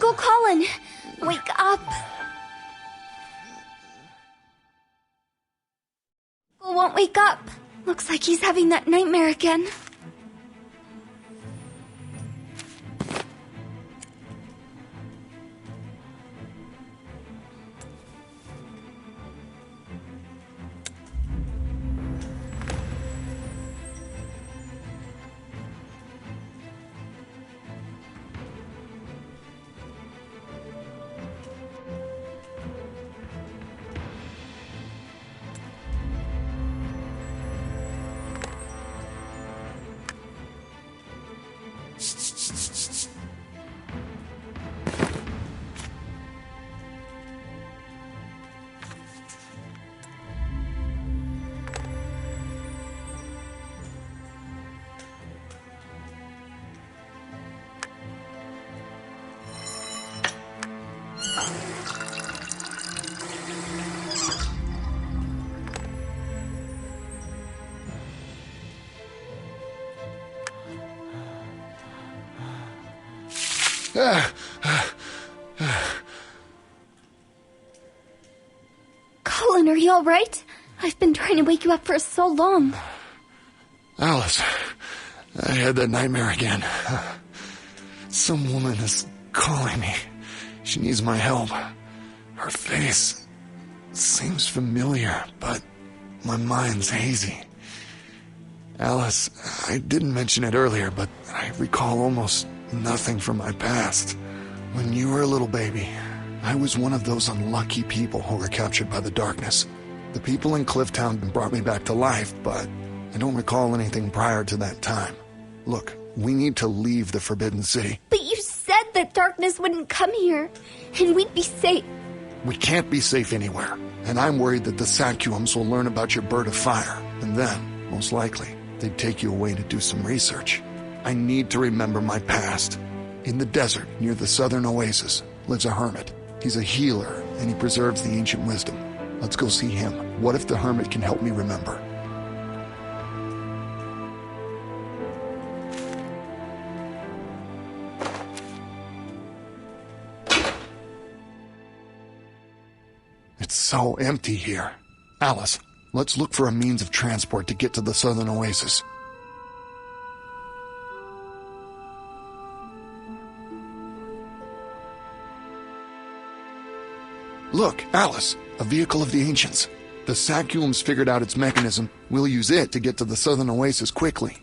Uncle Colin, wake up. Uncle won't wake up. Looks like he's having that nightmare again. Colin, are you alright? I've been trying to wake you up for so long. Alice, I had that nightmare again. Some woman is calling me. She needs my help. Her face seems familiar, but my mind's hazy. Alice, I didn't mention it earlier, but I recall almost nothing from my past. When you were a little baby, I was one of those unlucky people who were captured by the darkness. The people in Clifftown brought me back to life, but I don't recall anything prior to that time. Look, we need to leave the Forbidden City. But you said that darkness wouldn't come here, and we'd be safe. We can't be safe anywhere, and I'm worried that the Sacuums will learn about your bird of fire, and then, most likely, they'd take you away to do some research. I need to remember my past. In the desert, near the southern oasis, lives a hermit. He's a healer, and he preserves the ancient wisdom. Let's go see him. What if the hermit can help me remember? It's so empty here. Alice, let's look for a means of transport to get to the southern oasis. Look, Alice, a vehicle of the ancients. The Sacuums figured out its mechanism. We'll use it to get to the southern oasis quickly.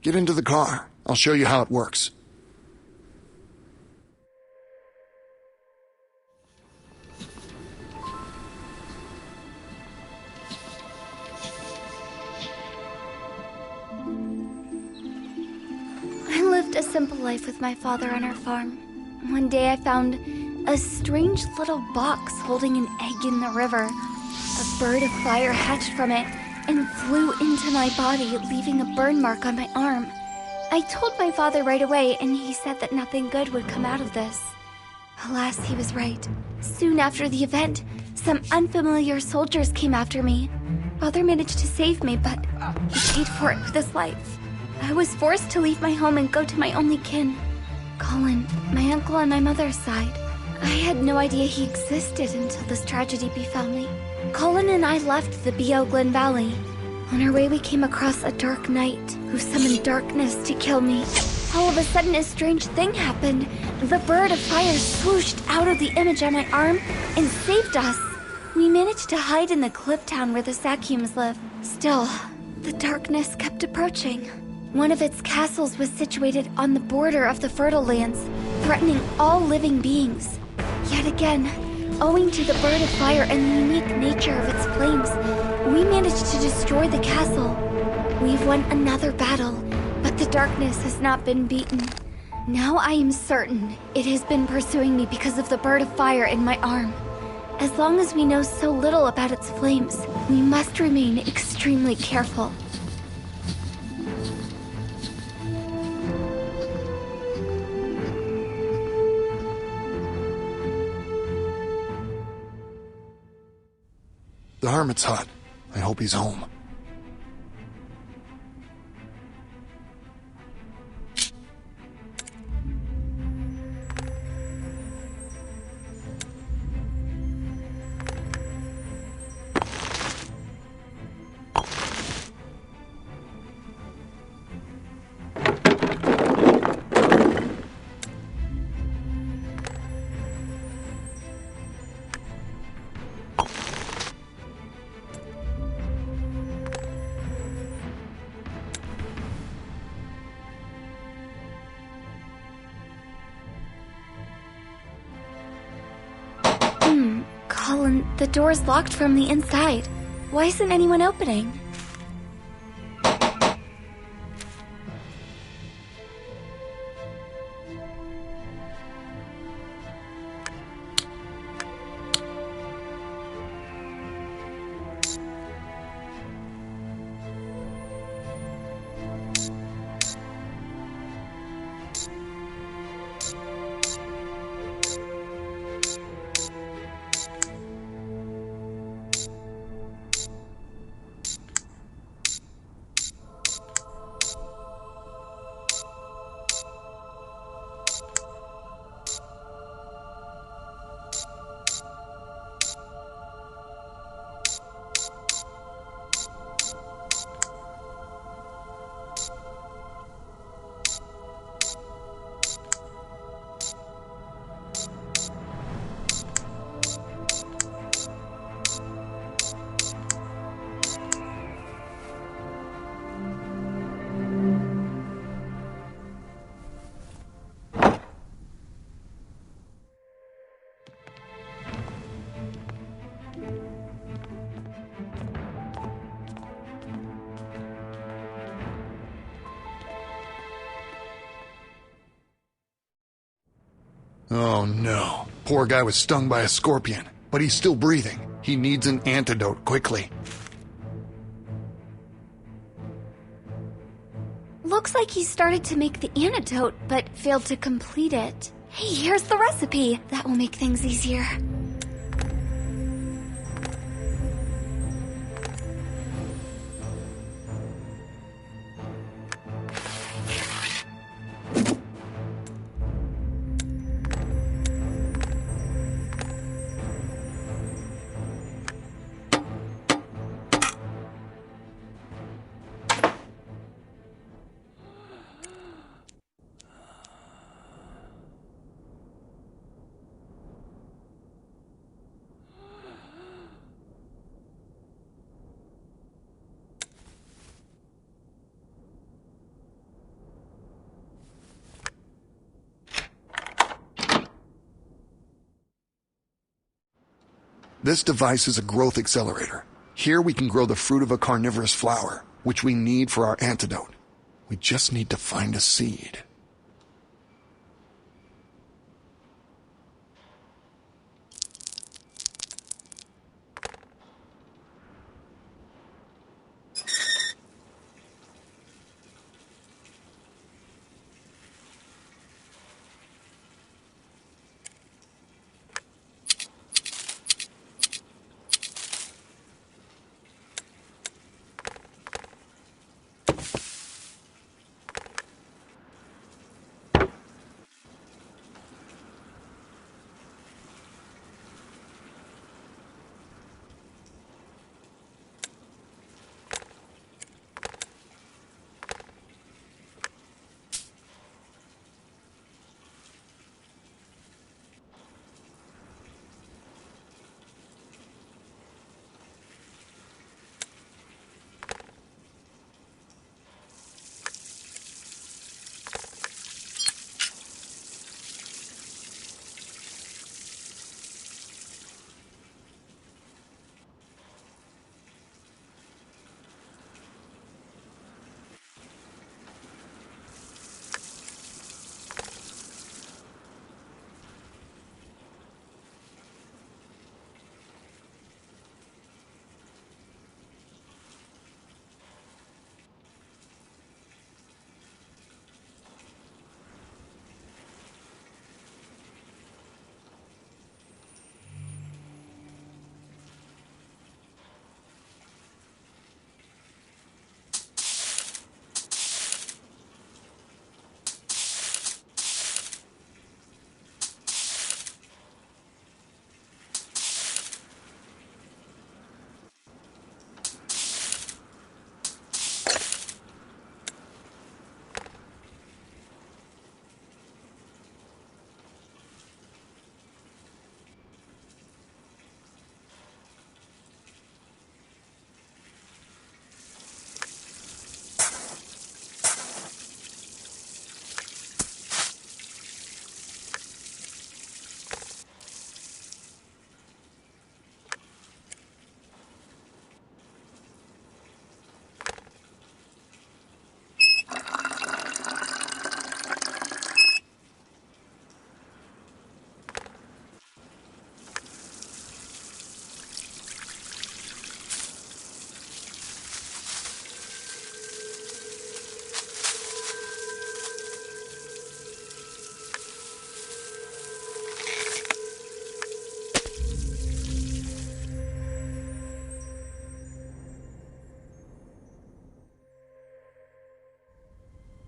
Get into the car. I'll show you how it works. I lived a simple life with my father on our farm. One day I found a strange little box holding an egg in the river. A bird of fire hatched from it and flew into my body, leaving a burn mark on my arm. I told my father right away, and he said that nothing good would come out of this. Alas, he was right. Soon after the event, some unfamiliar soldiers came after me. Father managed to save me, but he paid for it with his life. I was forced to leave my home and go to my only kin, Colin, my uncle on my mother's side. I had no idea he existed until this tragedy befell me. Colin and I left the B.O. Glen Valley. On our way, we came across a dark knight who summoned darkness to kill me. All of a sudden, a strange thing happened. The bird of fire swooshed out of the image on my arm and saved us. We managed to hide in the cliff town where the Sakyums live. Still, the darkness kept approaching. One of its castles was situated on the border of the Fertile Lands, threatening all living beings. Yet again, owing to the bird of fire and the unique nature of its flames, we managed to destroy the castle. We've won another battle, but the darkness has not been beaten. Now I am certain it has been pursuing me because of the bird of fire in my arm. As long as we know so little about its flames, we must remain extremely careful. The hermit's hut. I hope he's home. Colin, the door's locked from the inside. Why isn't anyone opening? Oh no. Poor guy was stung by a scorpion, but he's still breathing. He needs an antidote quickly. Looks like he started to make the antidote, but failed to complete it. Hey, here's the recipe. That will make things easier. This device is a growth accelerator. Here we can grow the fruit of a carnivorous flower, which we need for our antidote. We just need to find a seed.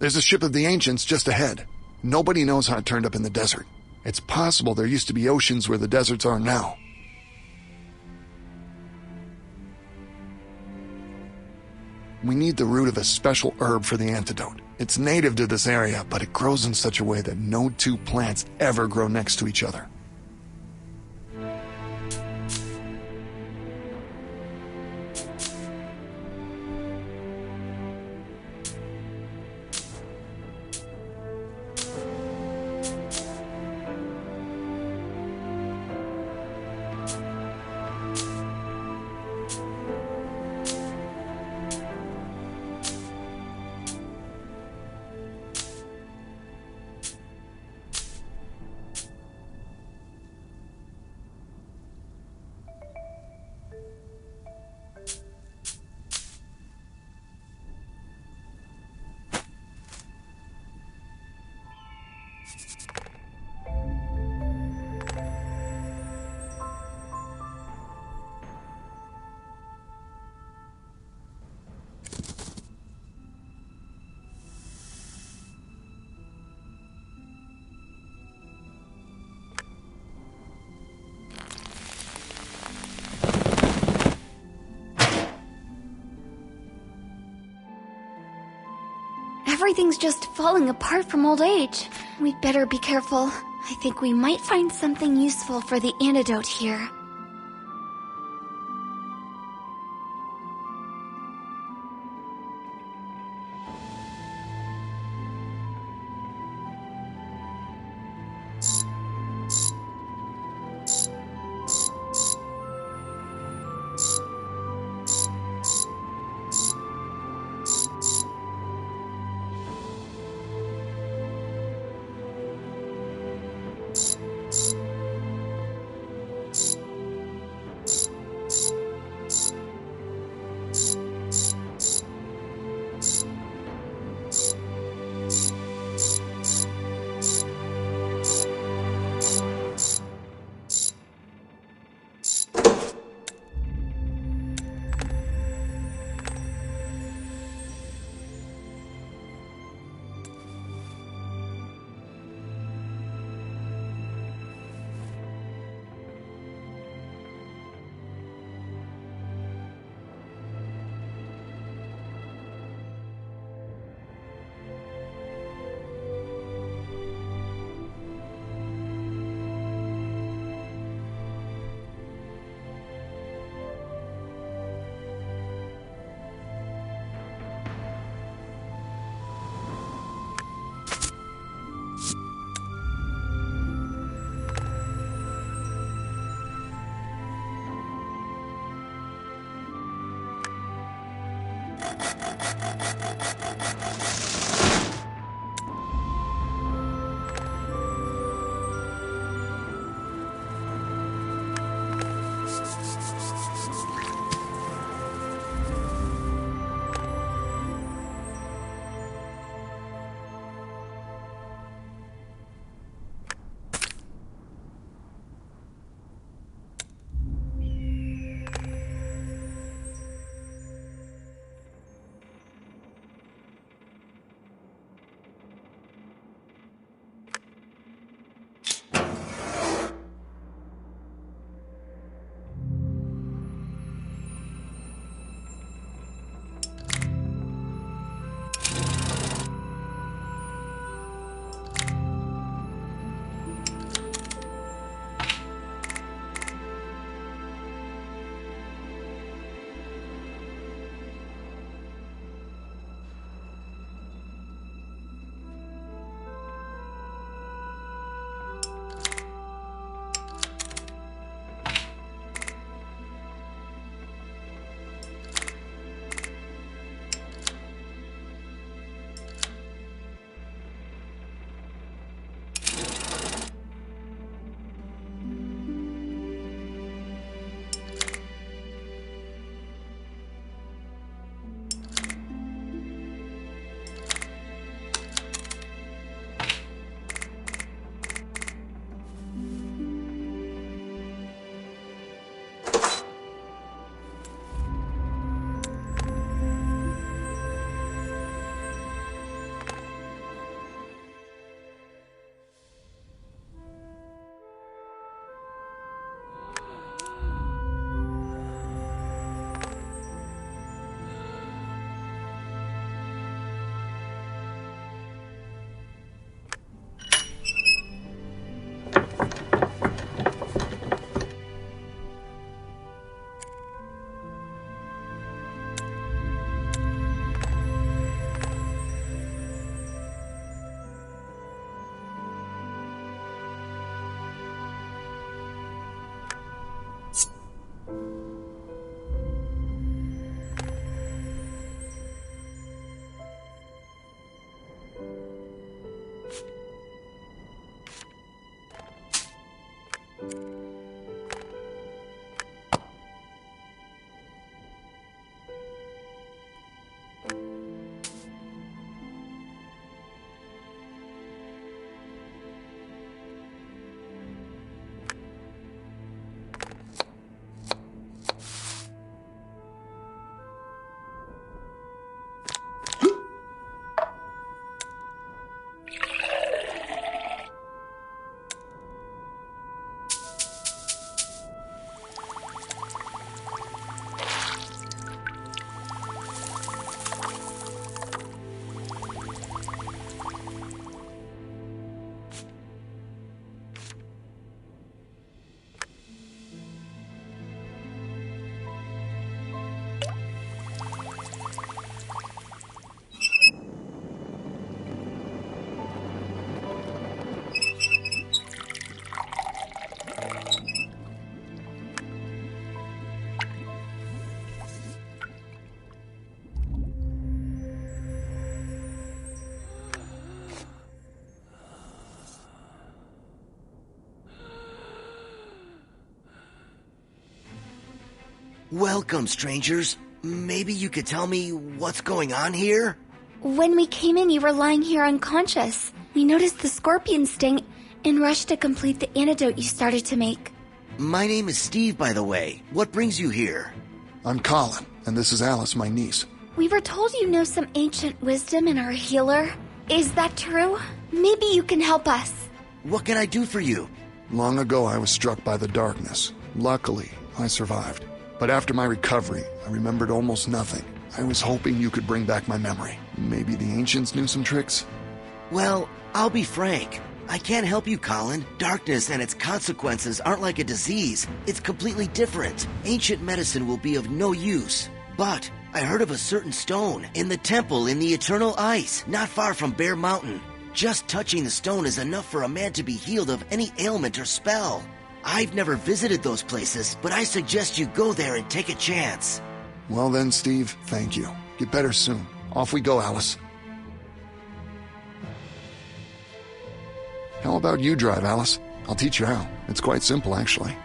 There's a ship of the ancients just ahead. Nobody knows how it turned up in the desert. It's possible there used to be oceans where the deserts are now. We need the root of a special herb for the antidote. It's native to this area, but it grows in such a way that no two plants ever grow next to each other. everything's just falling apart from old age. We'd better be careful. I think we might find something useful for the antidote here. Welcome, strangers. Maybe you could tell me what's going on here? When we came in, you were lying here unconscious. We noticed the scorpion sting and rushed to complete the antidote you started to make. My name is Steve, by the way. What brings you here? I'm Colin, and this is Alice, my niece. We were told you know some ancient wisdom and are a healer. Is that true? Maybe you can help us. What can I do for you? Long ago, I was struck by the darkness. Luckily, I survived. But after my recovery, I remembered almost nothing. I was hoping you could bring back my memory. Maybe the ancients knew some tricks? Well, I'll be frank. I can't help you, Colin. Darkness and its consequences aren't like a disease. It's completely different. Ancient medicine will be of no use. But I heard of a certain stone in the temple in the eternal ice, not far from Bear Mountain. Just touching the stone is enough for a man to be healed of any ailment or spell. I've never visited those places, but I suggest you go there and take a chance. Well then, Steve, thank you. Get better soon. Off we go, Alice. How about you drive, Alice? I'll teach you how. It's quite simple, actually.